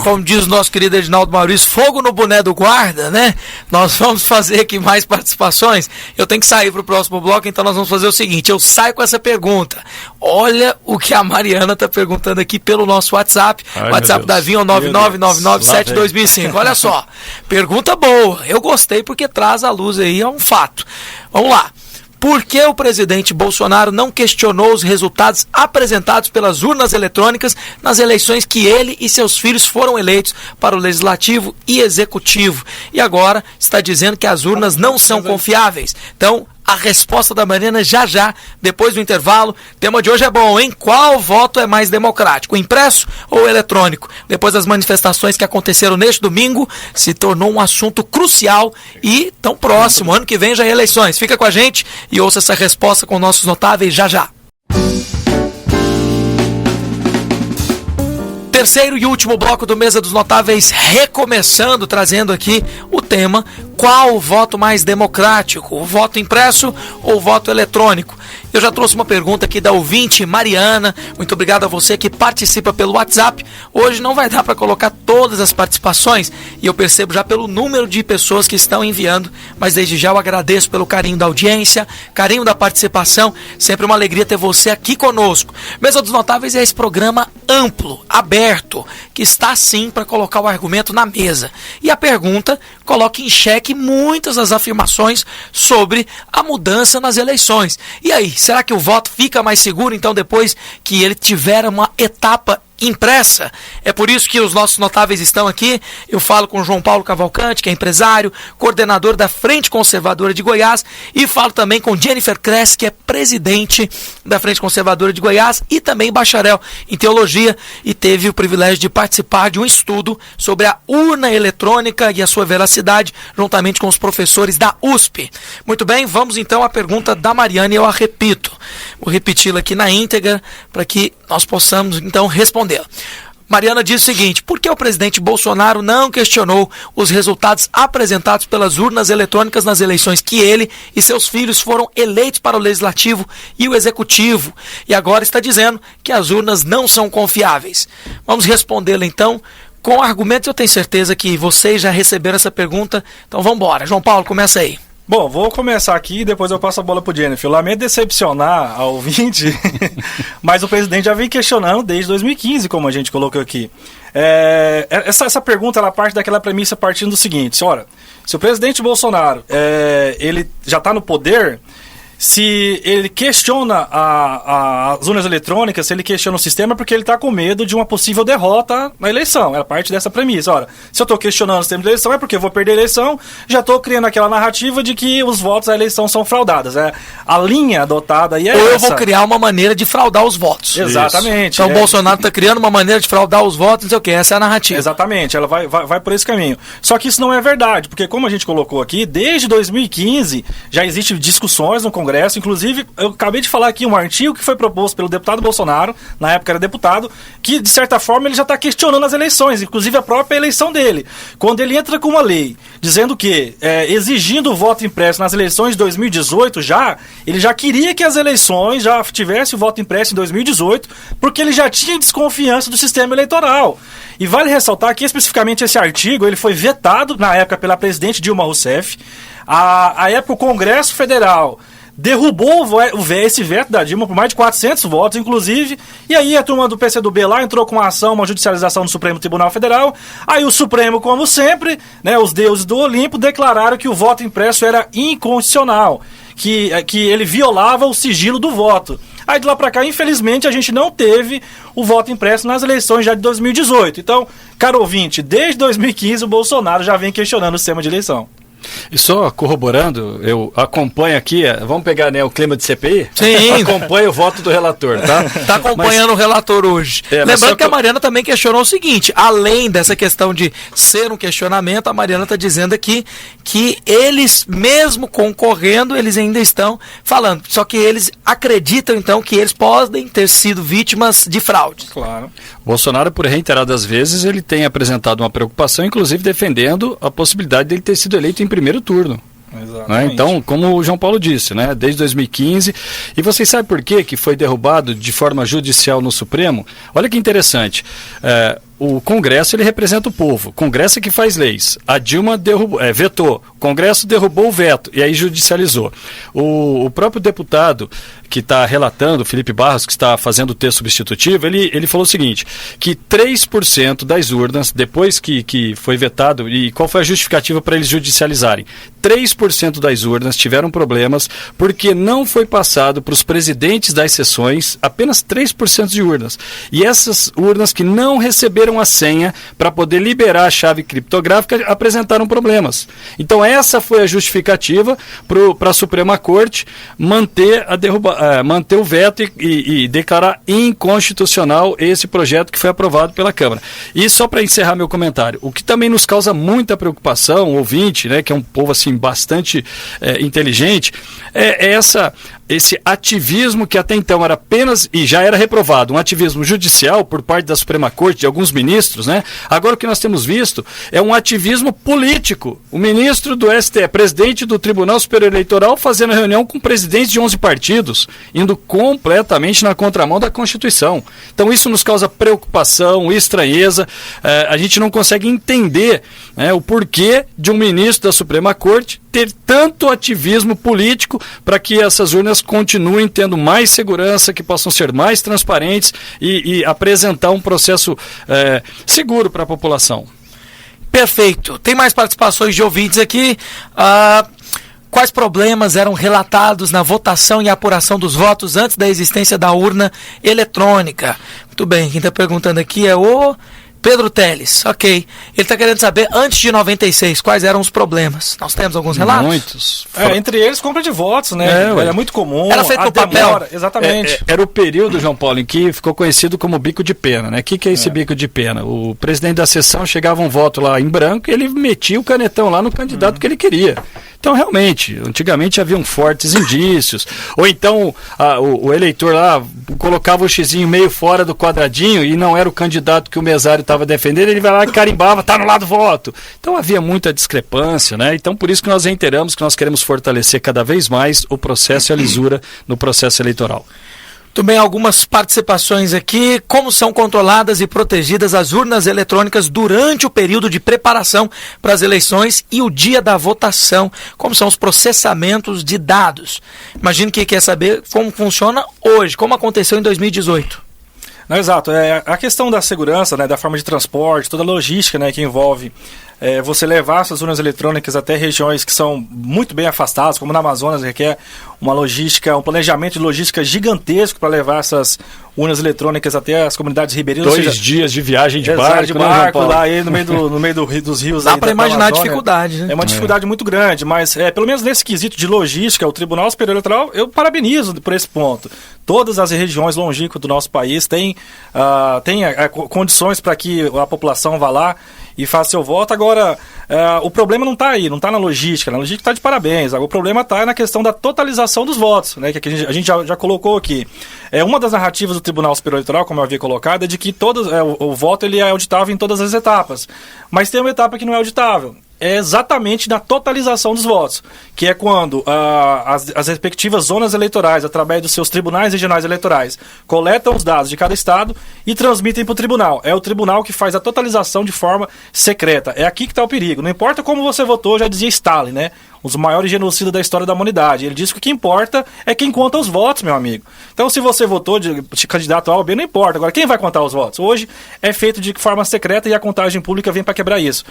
como diz o nosso querido Edinaldo Maurício, fogo no boné do guarda, né? Nós vamos fazer aqui mais participações. Eu tenho que sair para o próximo bloco, então nós vamos fazer o seguinte, eu saio com essa pergunta. Olha o que a Mariana está perguntando aqui pelo nosso WhatsApp. O WhatsApp da Vinho é o 999972005. Olha só, pergunta boa. Eu gostei porque traz à luz aí, é um fato. Vamos lá. Por que o presidente Bolsonaro não questionou os resultados apresentados pelas urnas eletrônicas nas eleições que ele e seus filhos foram eleitos para o Legislativo e Executivo? E agora está dizendo que as urnas não são confiáveis. Então, a resposta da Mariana já, depois do intervalo. O tema de hoje é bom, hein? Qual voto é mais democrático, impresso ou eletrônico? Depois das manifestações que aconteceram neste domingo, se tornou um assunto crucial e tão próximo. Ano que vem já é eleições. Fica com a gente e ouça essa resposta com nossos notáveis já. Terceiro e último bloco do Mesa dos Notáveis, recomeçando, trazendo aqui o tema: qual o voto mais democrático, o voto impresso ou o voto eletrônico? Eu já trouxe uma pergunta aqui da ouvinte Mariana, muito obrigado a você que participa pelo WhatsApp. Hoje não vai dar para colocar todas as participações e eu percebo já pelo número de pessoas que estão enviando, mas desde já eu agradeço pelo carinho da audiência, carinho da participação, sempre uma alegria ter você aqui conosco. Mesa dos Notáveis é esse programa amplo, aberto, que está sim para colocar o argumento na mesa. E a pergunta coloca em xeque muitas das afirmações sobre a mudança nas eleições. E aí, será que o voto fica mais seguro então depois que ele tiver uma etapa impressa. É por isso que os nossos notáveis estão aqui. Eu falo com o João Paulo Cavalcante, que é empresário, coordenador da Frente Conservadora de Goiás, e falo também com Jennifer Kress, que é presidente da Frente Conservadora de Goiás e também bacharel em teologia, e teve o privilégio de participar de um estudo sobre a urna eletrônica e a sua veracidade, juntamente com os professores da USP. Muito bem, vamos então à pergunta da Mariana, e eu a repito. Vou repeti-la aqui na íntegra para que nós possamos então respondê-la. Mariana diz o seguinte: por que o presidente Bolsonaro não questionou os resultados apresentados pelas urnas eletrônicas nas eleições que ele e seus filhos foram eleitos para o Legislativo e o Executivo, e agora está dizendo que as urnas não são confiáveis? Vamos respondê-la então com argumentos. Eu tenho certeza que vocês já receberam essa pergunta, então vamos embora. João Paulo, começa aí. Bom, vou começar aqui e depois eu passo a bola pro Jennifer. Lamento decepcionar a ouvinte, mas o presidente já vem questionando desde 2015, como a gente colocou aqui. Essa pergunta, ela parte daquela premissa partindo do seguinte: ora, se o presidente Bolsonaro ele já está no poder, se ele questiona as urnas eletrônicas, se ele questiona o sistema, é porque ele está com medo de uma possível derrota na eleição. É parte dessa premissa. Ora, se eu estou questionando o sistema de eleição, é porque eu vou perder a eleição, já estou criando aquela narrativa de que os votos da eleição são fraudados. A linha adotada aí é essa. Ou eu vou criar uma maneira de fraudar os votos. Exatamente. Então o Bolsonaro está criando uma maneira de fraudar os votos, não sei o que, essa é a narrativa. Exatamente, ela vai por esse caminho. Só que isso não é verdade, porque como a gente colocou aqui, desde 2015 já existem discussões no Congresso. Inclusive, eu acabei de falar aqui um artigo que foi proposto pelo deputado Bolsonaro, na época era deputado, que de certa forma ele já está questionando as eleições, inclusive a própria eleição dele. Quando ele entra com uma lei dizendo que, exigindo o voto impresso nas eleições de 2018 ele já queria que as eleições já tivessem o voto impresso em 2018, porque ele já tinha desconfiança do sistema eleitoral. E vale ressaltar que especificamente esse artigo ele foi vetado na época pela presidente Dilma Rousseff. A época o Congresso Federal derrubou esse veto da Dilma por mais de 400 votos, inclusive, e aí a turma do PCdoB lá entrou com uma ação, uma judicialização no Supremo Tribunal Federal. Aí o Supremo, como sempre, os deuses do Olimpo declararam que o voto impresso era inconstitucional, que ele violava o sigilo do voto. Aí de lá pra cá, infelizmente, a gente não teve o voto impresso nas eleições já de 2018. Então, caro ouvinte, desde 2015 o Bolsonaro já vem questionando o sistema de eleição. E só corroborando, eu acompanho aqui, vamos pegar o clima de CPI? Sim. Acompanho o voto do relator, tá? Está acompanhando o relator hoje. Lembrando que a Mariana também questionou o seguinte: além dessa questão de ser um questionamento, a Mariana está dizendo aqui que eles, mesmo concorrendo, eles ainda estão falando. Só que eles acreditam, então, que eles podem ter sido vítimas de fraude. Claro. Bolsonaro, por reiteradas vezes, ele tem apresentado uma preocupação, inclusive defendendo a possibilidade dele ter sido eleito em primeiro turno. Exatamente. Então, como o João Paulo disse, desde 2015, e vocês sabem por que foi derrubado de forma judicial no Supremo? Olha que interessante, o Congresso ele representa o povo, o Congresso é que faz leis, a Dilma vetou, o Congresso derrubou o veto e aí judicializou. O próprio deputado que está relatando, Felipe Barros, que está fazendo o texto substitutivo, ele falou o seguinte, que 3% das urnas, depois que foi vetado, e qual foi a justificativa para eles judicializarem? 3% das urnas tiveram problemas porque não foi passado para os presidentes das sessões apenas 3% de urnas. E essas urnas que não receberam a senha para poder liberar a chave criptográfica apresentaram problemas. Então essa foi a justificativa para a Suprema Corte manter o veto e declarar inconstitucional esse projeto que foi aprovado pela Câmara. E só para encerrar meu comentário, o que também nos causa muita preocupação, ouvinte, que é um povo assim bastante inteligente, esse ativismo que até então era apenas, e já era reprovado, um ativismo judicial por parte da Suprema Corte, de alguns ministros, Agora o que nós temos visto é um ativismo político. O ministro do STF, presidente do Tribunal Superior Eleitoral, fazendo reunião com presidentes de 11 partidos, indo completamente na contramão da Constituição. Então isso nos causa preocupação, estranheza, a gente não consegue entender o porquê de um ministro da Suprema Corte ter tanto ativismo político para que essas urnas continuem tendo mais segurança, que possam ser mais transparentes e apresentar um processo seguro para a população. Perfeito. Tem mais participações de ouvintes aqui. Quais problemas eram relatados na votação e apuração dos votos antes da existência da urna eletrônica? Muito bem, quem está perguntando aqui é o Pedro Teles. Ok. Ele está querendo saber, antes de 96, quais eram os problemas. Nós temos alguns relatos? Muitos. Entre eles, compra de votos, né? Era muito comum. Era feito no papel. Exatamente. Era o período, João Paulo, em que ficou conhecido como bico de pena, né? O que é esse bico de pena? O presidente da sessão chegava um voto lá em branco e ele metia o canetão lá no candidato que ele queria. Então, realmente, antigamente haviam fortes indícios. Ou então, o eleitor lá colocava o xizinho meio fora do quadradinho e não era o candidato que o mesário estava defendendo, ele vai lá e carimbava, tá no lado do voto. Então, havia muita discrepância, né? Então, por isso que nós reiteramos que nós queremos fortalecer cada vez mais o processo e a lisura no processo eleitoral. Também algumas participações aqui. Como são controladas e protegidas as urnas eletrônicas durante o período de preparação para as eleições e o dia da votação? Como são os processamentos de dados? Imagino que quer saber como funciona hoje, como aconteceu em 2018. Não, exato. A questão da segurança, né, da forma de transporte, toda a logística, né, que envolve você levar essas urnas eletrônicas até regiões que são muito bem afastadas, como na Amazonas, requer uma logística, um planejamento de logística gigantesco para levar essas urnas eletrônicas até as comunidades ribeirinhas. 2 dias de viagem de barco, né, lá aí no meio dos rios. Dá para imaginar a dificuldade, né? É uma dificuldade muito grande, mas pelo menos nesse quesito de logística, o Tribunal Superior Eleitoral, eu parabenizo por esse ponto. Todas as regiões longínquas do nosso país têm condições para que a população vá lá e faça seu voto. Agora, o problema não está aí, não está na logística. Na logística está de parabéns. O problema está na questão da totalização dos votos, né, que a gente já colocou aqui. Uma das narrativas do Tribunal Superior Eleitoral, como eu havia colocado, é de que o voto ele é auditável em todas as etapas. Mas tem uma etapa que não é auditável. É exatamente na totalização dos votos, que é quando as respectivas zonas eleitorais, através dos seus tribunais regionais eleitorais, coletam os dados de cada estado e transmitem para o tribunal. É o tribunal que faz a totalização de forma secreta. É aqui que está o perigo. Não importa como você votou, já dizia Stalin, né? Um dos maiores genocidas da história da humanidade. Ele disse que o que importa é quem conta os votos, meu amigo. Então, se você votou de candidato A ou B, não importa. Agora, quem vai contar os votos? Hoje é feito de forma secreta e a contagem pública vem para quebrar isso.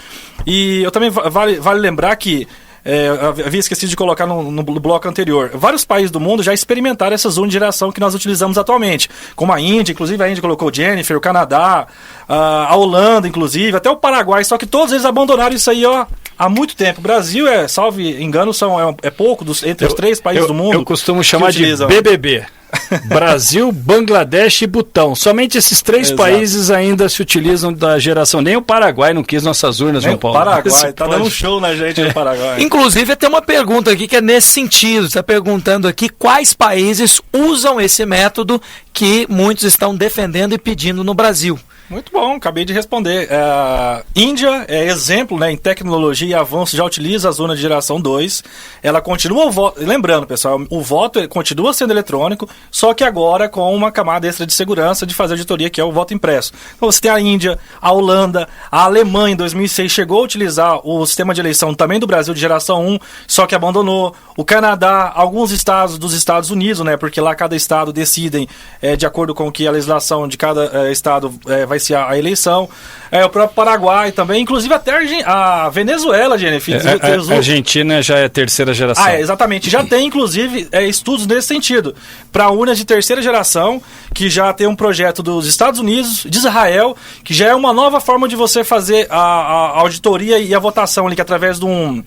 E eu também vale lembrar que eu havia esquecido de colocar no bloco anterior. Vários países do mundo já experimentaram essas urnas de geração que nós utilizamos atualmente, como a Índia, inclusive a Índia colocou Jennifer, o Canadá, a Holanda, inclusive, até o Paraguai, só que todos eles abandonaram isso aí há muito tempo. O Brasil, salvo engano, é pouco entre os 3 países do mundo. Eu costumo chamar de BBB. Brasil, Bangladesh e Butão. Somente esses 3 países ainda se utilizam da geração. Nem o Paraguai não quis nossas urnas, João Paulo. O Paraguai tá dando um show na gente no Paraguai. Inclusive, tem uma pergunta aqui que é nesse sentido. Está perguntando aqui quais países usam esse método que muitos estão defendendo e pedindo no Brasil. Muito bom, acabei de responder. Índia é exemplo, né, em tecnologia e avanço, já utiliza as urnas de geração 2. Ela continua o voto. Lembrando, pessoal, o voto continua sendo eletrônico, só que agora com uma camada extra de segurança de fazer auditoria, que é o voto impresso. Então você tem a Índia, a Holanda, a Alemanha em 2006 chegou a utilizar o sistema de eleição também do Brasil de geração 1, só que abandonou. O Canadá, alguns estados dos Estados Unidos, né, porque lá cada estado decidem de acordo com que a legislação de cada estado vai ser a eleição. O próprio Paraguai também, inclusive até a Venezuela, Jennifer. A Argentina já é 3ª geração. Exatamente. Já tem, inclusive, estudos nesse sentido. Para urnas de 3ª geração, que já tem um projeto dos Estados Unidos, de Israel, que já é uma nova forma de você fazer a auditoria e a votação ali, que através de um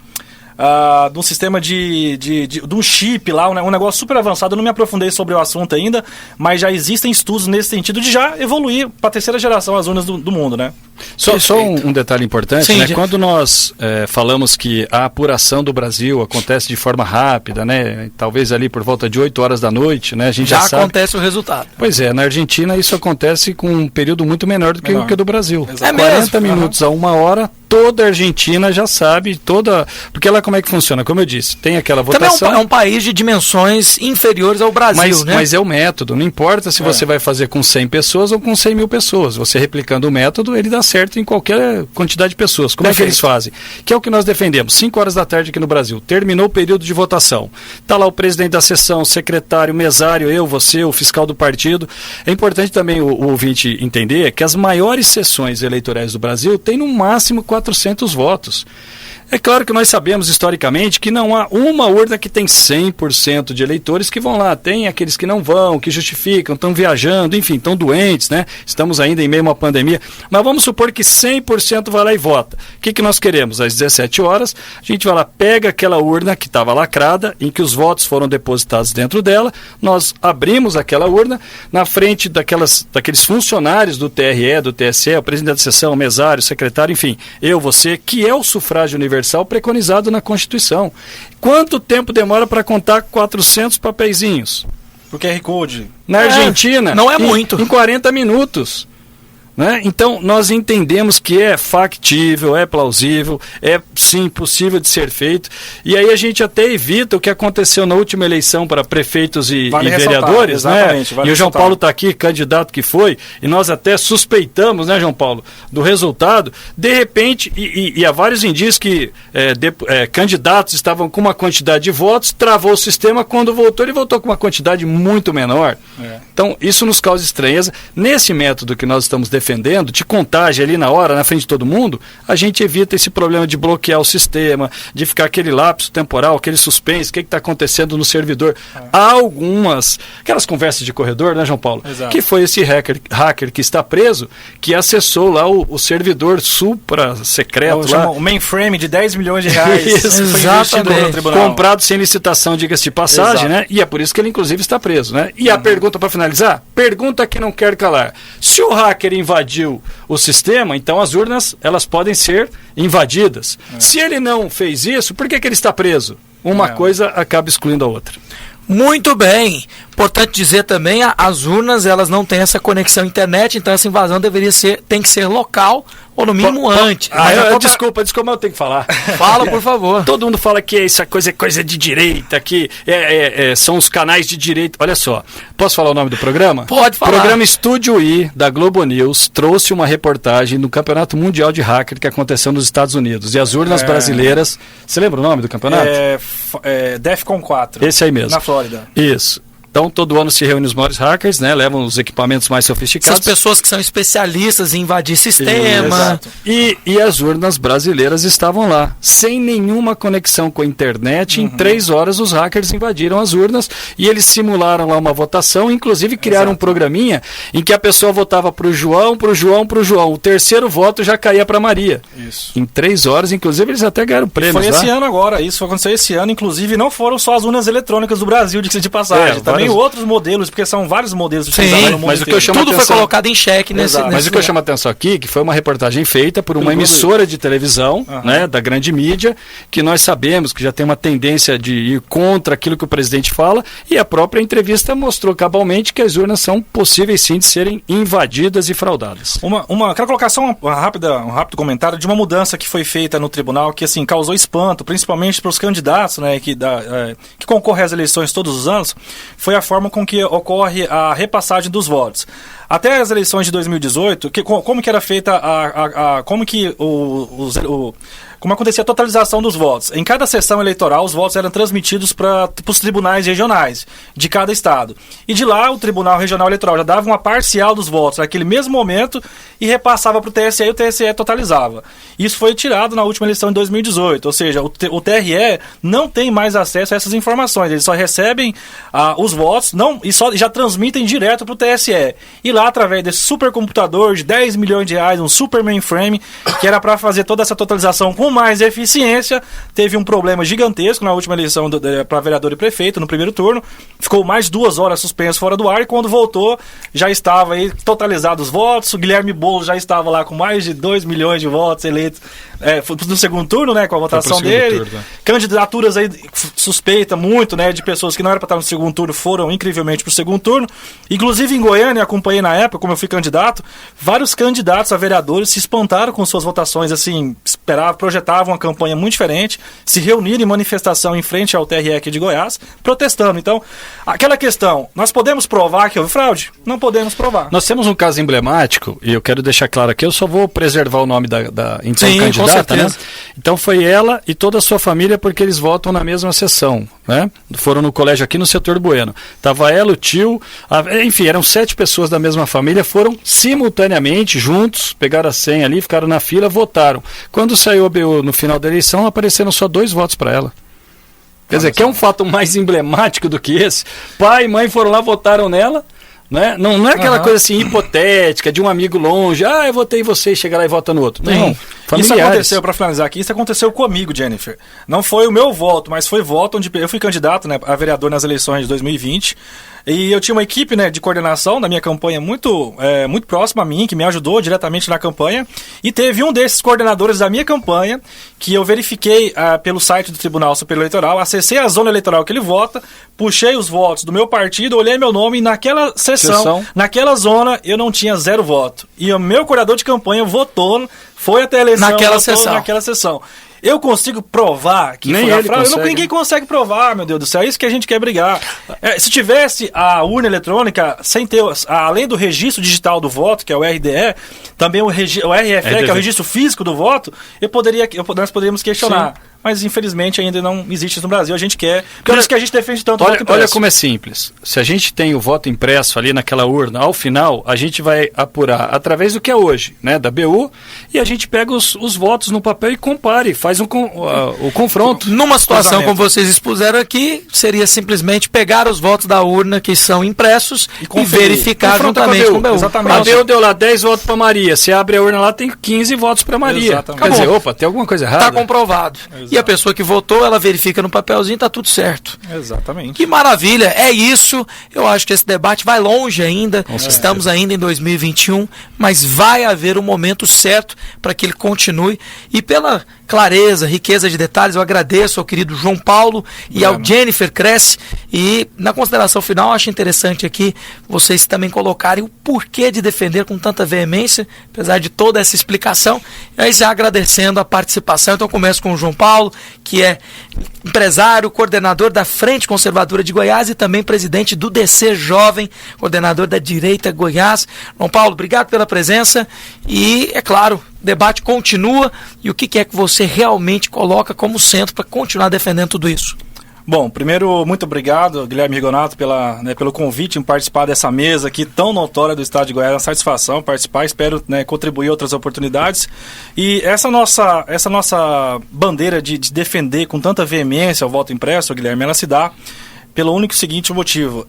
sistema de um chip lá, um negócio super avançado. Eu não me aprofundei sobre o assunto ainda, mas já existem estudos nesse sentido de já evoluir para a 3ª geração as urnas do mundo, né? Só um detalhe importante, sim, né? Quando nós falamos que a apuração do Brasil acontece de forma rápida, né? Talvez ali por volta de 8 horas da noite, né? A gente já sabe. Acontece o resultado. Pois é, na Argentina isso acontece com um período muito menor do que o do Brasil. Exato. 40 minutos a 1 hora, toda a Argentina já sabe, porque ela como é que funciona? Como eu disse, tem aquela votação. Também é um país de dimensões inferiores ao Brasil, né? Mas é o método, não importa se você vai fazer com 100 pessoas ou com 100 mil pessoas. Você replicando o método, ele dá certo em qualquer quantidade de pessoas. Como é que eles fazem? Que é o que nós defendemos. 5 horas da tarde aqui no Brasil. Terminou o período de votação. Está lá o presidente da sessão, o secretário, o mesário, eu, você, o fiscal do partido. É importante também o ouvinte entender que as maiores sessões eleitorais do Brasil têm no máximo 400 votos. É claro que nós sabemos historicamente que não há uma urna que tem 100% de eleitores que vão lá. Tem aqueles que não vão, que justificam, estão viajando, enfim, estão doentes, né? Estamos ainda em meio a uma pandemia. Mas vamos supor que 100% vai lá e vota. O que nós queremos? Às 17 horas, a gente vai lá, pega aquela urna que estava lacrada, em que os votos foram depositados dentro dela, nós abrimos aquela urna, na frente daqueles funcionários do TRE, do TSE, o presidente da sessão, o mesário, o secretário, enfim, eu, você, que é o sufrágio universal preconizado na Constituição. Quanto tempo demora para contar 400 papeizinhos? O QR Code. Na Argentina, não é muito. Em 40 minutos. Né? Então, nós entendemos que é factível, é plausível, é sim possível de ser feito. E aí a gente até evita o que aconteceu na última eleição para prefeitos e vereadores. Né? E o João Paulo está aqui, candidato que foi, e nós até suspeitamos, né, João Paulo, do resultado. De repente, e há vários indícios que candidatos estavam com uma quantidade de votos, travou o sistema, quando voltou, ele voltou com uma quantidade muito menor. Então, isso nos causa estranheza. Nesse método que nós estamos defendendo, de contagem ali na hora, na frente de todo mundo, a gente evita esse problema de bloquear o sistema, de ficar aquele lapso temporal, aquele suspense, o que está acontecendo no servidor. Há aquelas conversas de corredor, né, João Paulo? Exato. Que foi esse hacker que está preso, que acessou lá o servidor supra-secreto. O mainframe de 10 milhões de reais. Isso, foi investido no tribunal. Comprado sem licitação, diga-se de passagem, né? E é por isso que ele, inclusive, está preso, né? E a pergunta, para finalizar, pergunta que não quer calar. Se o hacker invadiu o sistema, então as urnas, elas podem ser invadidas. Se ele não fez isso, por que ele está preso? Uma coisa acaba excluindo a outra. Muito bem. Importante dizer também, as urnas, elas não têm essa conexão à internet, então essa invasão tem que ser local, ou no mínimo antes. Desculpa, mas eu tenho que falar. Fala, por favor. Todo mundo fala que essa coisa é coisa de direita, que são os canais de direita. Olha só, posso falar o nome do programa? Pode falar. O programa Estúdio I, da Globo News, trouxe uma reportagem do Campeonato Mundial de Hacker que aconteceu nos Estados Unidos. E as urnas brasileiras... Você lembra o nome do campeonato? Defcon 4. Esse aí mesmo. Na Flórida. Isso. Então, todo ano se reúne os maiores hackers, né? Levam os equipamentos mais sofisticados. Essas pessoas que são especialistas em invadir sistema. E as urnas brasileiras estavam lá, sem nenhuma conexão com a internet. Em 3 horas, os hackers invadiram as urnas e eles simularam lá uma votação. Inclusive, criaram um programinha em que a pessoa votava para o João, para o João, para o João. O terceiro voto já caía para Maria. Isso. Em 3 horas, inclusive, eles até ganharam prêmios. Foi esse ano agora. Isso aconteceu esse ano. Inclusive, não foram só as urnas eletrônicas do Brasil, de passagem. Também outros modelos, porque são vários modelos utilizados no mundo mas o que eu chamo tudo foi colocado em xeque nesse Mas o que eu chamo a atenção aqui, que foi uma reportagem feita por uma emissora de televisão, né, da grande mídia, que nós sabemos que já tem uma tendência de ir contra aquilo que o presidente fala, e a própria entrevista mostrou cabalmente que as urnas são possíveis sim de serem invadidas e fraudadas. Quero colocar só um rápido comentário de uma mudança que foi feita no tribunal, que assim causou espanto, principalmente para os candidatos, né, que concorrem às eleições todos os anos. Foi a forma com que ocorre a repassagem dos votos. Até as eleições de 2018, como que era feita como acontecia a totalização dos votos. Em cada sessão eleitoral, os votos eram transmitidos para os tribunais regionais de cada estado. E de lá, o Tribunal Regional Eleitoral já dava uma parcial dos votos naquele mesmo momento e repassava para o TSE, e o TSE totalizava. Isso foi tirado na última eleição de 2018, ou seja, o TRE não tem mais acesso a essas informações, eles só recebem os votos e já transmitem direto para o TSE. E lá, através desse supercomputador de 10 milhões de reais, um super mainframe, que era para fazer toda essa totalização com mais eficiência, teve um problema gigantesco na última eleição para vereador e prefeito, no primeiro turno, ficou mais 2 horas suspenso fora do ar, e quando voltou, já estava aí totalizados os votos, o Guilherme Boulos já estava lá com mais de 2 milhões de votos eleitos no segundo turno, né, com a votação dele, turno, né? Candidaturas aí suspeita muito, né, de pessoas que não eram para estar no segundo turno, foram incrivelmente para o segundo turno, inclusive em Goiânia, acompanhei na época, como eu fui candidato, vários candidatos a vereadores se espantaram com suas votações, assim, projetavam uma campanha muito diferente, se reuniram em manifestação em frente ao TRE aqui de Goiás, protestando. Então, aquela questão, nós podemos provar que houve fraude? Não podemos provar. Nós temos um caso emblemático, e eu quero deixar claro aqui, eu só vou preservar o nome da então, candidata, né? Então foi ela e toda a sua família, porque eles votam na mesma sessão, né? Foram no colégio aqui no setor Bueno. Tava ela, o tio, enfim, eram 7 pessoas da mesma família, foram simultaneamente, juntos, pegaram a senha ali, ficaram na fila, votaram. Quando saiu a BU no final da eleição, apareceram só 2 votos para ela. Quer dizer, quer um fato mais emblemático do que esse? Pai e mãe foram lá, votaram nela, né? Não é aquela coisa assim hipotética, de um amigo longe, eu votei em você e chega lá e vota no outro. Não, isso aconteceu, para finalizar aqui, isso aconteceu comigo, Jennifer. Não foi o meu voto, mas foi voto onde eu fui candidato, né, a vereador nas eleições de 2020. E eu tinha uma equipe, né, de coordenação da minha campanha muito próxima a mim, que me ajudou diretamente na campanha. E teve um desses coordenadores da minha campanha que eu verifiquei pelo site do Tribunal Superior Eleitoral, acessei a zona eleitoral que ele vota, puxei os votos do meu partido, olhei meu nome e naquela sessão, naquela zona, eu não tinha 0 voto. E o meu coordenador de campanha votou, foi até a eleição, naquela sessão. Eu consigo provar que nem foi ele consegue. Ninguém consegue provar, meu Deus do céu. É isso que a gente quer brigar. Se tivesse a urna eletrônica, sem ter, além do registro digital do voto, que é o RDE, também o RFE, que é o registro físico do voto, nós poderíamos questionar. Sim. Mas infelizmente ainda não existe isso no Brasil. A gente quer. Por isso que a gente defende tanto o voto impresso. Olha como é simples. Se a gente tem o voto impresso ali naquela urna, ao final, a gente vai apurar através do que é hoje, né, da BU, e a gente pega os votos no papel e compare, faz o confronto. Numa situação como vocês expuseram aqui, seria simplesmente pegar os votos da urna que são impressos e verificar juntamente com a BU. Exatamente. A BU deu lá 10 votos para Maria. Você abre a urna lá, tem 15 votos para Maria. Exatamente. Quer dizer, opa, tem alguma coisa errada? Está comprovado. Exato. E a pessoa que votou, ela verifica no papelzinho, tá tudo certo. Exatamente. Que maravilha, é isso. Eu acho que esse debate vai longe ainda. Estamos ainda em 2021, mas vai haver um momento certo para que ele continue. E pela clareza, riqueza de detalhes, eu agradeço ao querido João Paulo e ao Jennifer Cresce. E na consideração final, acho interessante aqui vocês também colocarem o porquê de defender com tanta veemência, apesar de toda essa explicação. E aí já agradecendo a participação. Então começo com o João Paulo, que é empresário, coordenador da Frente Conservadora de Goiás e também presidente do DC Jovem, coordenador da Direita Goiás. João Paulo, obrigado pela presença e, é claro, o debate continua. E o que é que você realmente coloca como centro para continuar defendendo tudo isso? Bom, primeiro, muito obrigado, Guilherme Rigonato, pelo convite em participar dessa mesa aqui tão notória do Estado de Goiás. É uma satisfação participar, espero contribuir a outras oportunidades. E essa nossa bandeira de defender com tanta veemência o voto impresso, Guilherme, ela se dá pelo único seguinte motivo,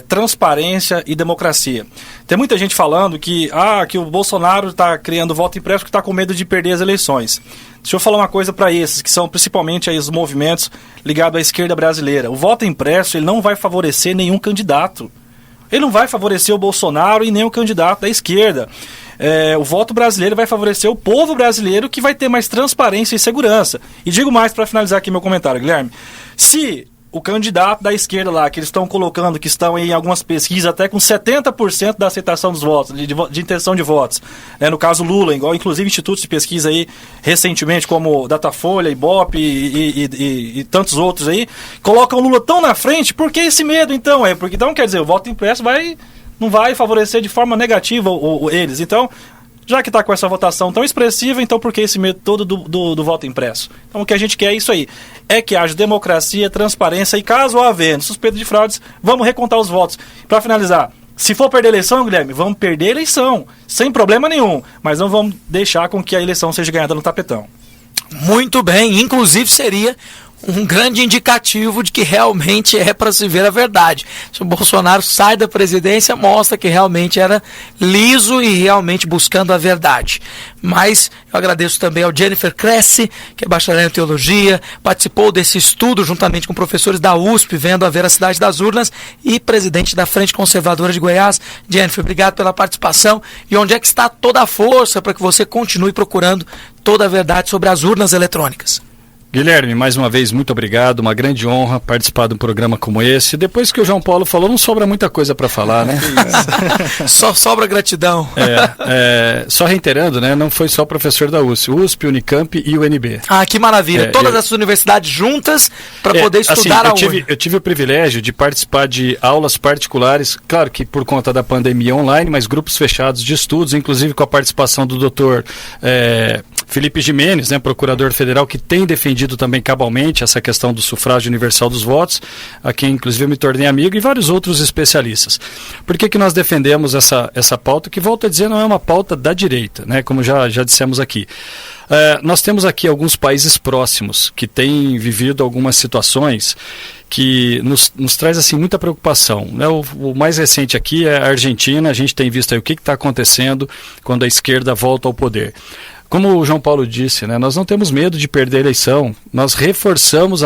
transparência e democracia. Tem muita gente falando que o Bolsonaro está criando voto impresso porque está com medo de perder as eleições. Deixa eu falar uma coisa para esses, que são principalmente aí os movimentos ligados à esquerda brasileira. O voto impresso ele não vai favorecer nenhum candidato. Ele não vai favorecer o Bolsonaro e nem o candidato da esquerda. O voto brasileiro vai favorecer o povo brasileiro, que vai ter mais transparência e segurança. E digo mais para finalizar aqui meu comentário, Guilherme. Se o candidato da esquerda lá, que eles estão colocando, que estão em algumas pesquisas até com 70% da aceitação dos votos, de intenção de votos, no caso Lula, igual inclusive institutos de pesquisa aí, recentemente, como Datafolha, Ibope e tantos outros aí, colocam o Lula tão na frente. Por que esse medo, então? Porque então, quer dizer, o voto impresso não vai favorecer de forma negativa eles. Então, já que está com essa votação tão expressiva, então por que esse medo todo do voto impresso? Então o que a gente quer é isso aí, é que haja democracia, transparência e, caso haver suspeita de fraudes, vamos recontar os votos. Para finalizar, se for perder a eleição, Guilherme, vamos perder a eleição, sem problema nenhum, mas não vamos deixar com que a eleição seja ganhada no tapetão. Muito bem, inclusive seria um grande indicativo de que realmente é para se ver a verdade. Se o Bolsonaro sai da presidência, mostra que realmente era liso e realmente buscando a verdade. Mas eu agradeço também ao Jennifer Cresce, que é bacharel em teologia, participou desse estudo juntamente com professores da USP, vendo a veracidade das urnas, e presidente da Frente Conservadora de Goiás. Jennifer, obrigado pela participação. E onde é que está toda a força para que você continue procurando toda a verdade sobre as urnas eletrônicas? Guilherme, mais uma vez, muito obrigado, uma grande honra participar de um programa como esse. Depois que o João Paulo falou, não sobra muita coisa para falar, né? Só sobra gratidão. Só reiterando, né? Não foi só professor da USP, Unicamp e UNB. Que maravilha. Todas essas universidades juntas para poder estudar a urna. Eu tive o privilégio de participar de aulas particulares, claro que por conta da pandemia online, mas grupos fechados de estudos, inclusive com a participação do doutor Felipe Gimenez, né, procurador federal, que tem defendido também cabalmente essa questão do sufrágio universal dos votos, a quem inclusive eu me tornei amigo, e vários outros especialistas. Por que nós defendemos essa pauta, que, volto a dizer, não é uma pauta da direita, né, como já dissemos aqui. Nós temos aqui alguns países próximos que têm vivido algumas situações que nos traz assim muita preocupação, né? O mais recente aqui é a Argentina. A gente tem visto aí o que está acontecendo quando a esquerda volta ao poder. Como o João Paulo disse, né, nós não temos medo de perder a eleição. Nós reforçamos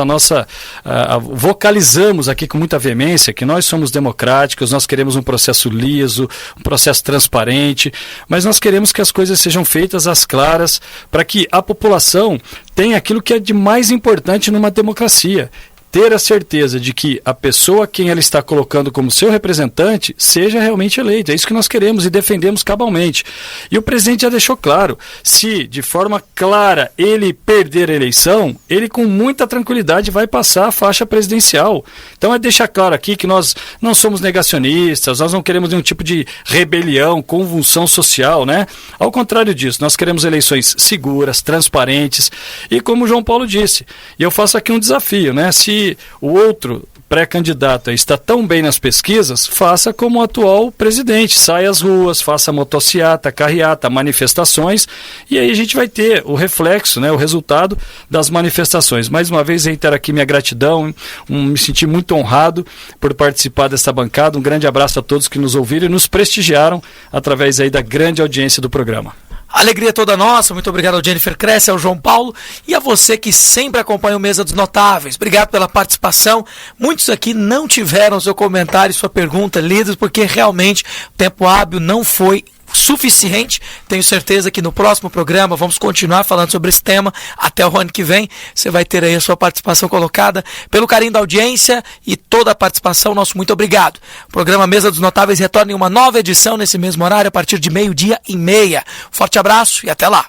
vocalizamos aqui com muita veemência que nós somos democráticos, nós queremos um processo liso, um processo transparente, mas nós queremos que as coisas sejam feitas às claras para que a população tenha aquilo que é de mais importante numa democracia. Ter a certeza de que a pessoa a quem ela está colocando como seu representante seja realmente eleita. É isso que nós queremos e defendemos cabalmente. E o presidente já deixou claro, se de forma clara ele perder a eleição, ele com muita tranquilidade vai passar a faixa presidencial. Então é deixar claro aqui que nós não somos negacionistas, nós não queremos nenhum tipo de rebelião, convulsão social, né? Ao contrário disso, nós queremos eleições seguras, transparentes e, como o João Paulo disse, e eu faço aqui um desafio, né? Se o outro pré-candidato está tão bem nas pesquisas, faça como o atual presidente, saia às ruas, faça motociata, carreata, manifestações, e aí a gente vai ter o reflexo, né, o resultado das manifestações. Mais uma vez, reitero aqui minha gratidão, me senti muito honrado por participar desta bancada. Um grande abraço a todos que nos ouviram e nos prestigiaram através aí da grande audiência do programa. Alegria toda nossa, muito obrigado ao Jennifer Cresce, ao João Paulo e a você que sempre acompanha o Mesa dos Notáveis. Obrigado pela participação. Muitos aqui não tiveram seu comentário e sua pergunta lidos porque realmente o tempo hábil não foi suficiente. Tenho certeza que no próximo programa vamos continuar falando sobre esse tema. Até o ano que vem você vai ter aí a sua participação colocada. Pelo carinho da audiência e toda a participação, nosso muito obrigado. O programa Mesa dos Notáveis retorna em uma nova edição nesse mesmo horário a partir de 12:30. Forte abraço e até lá.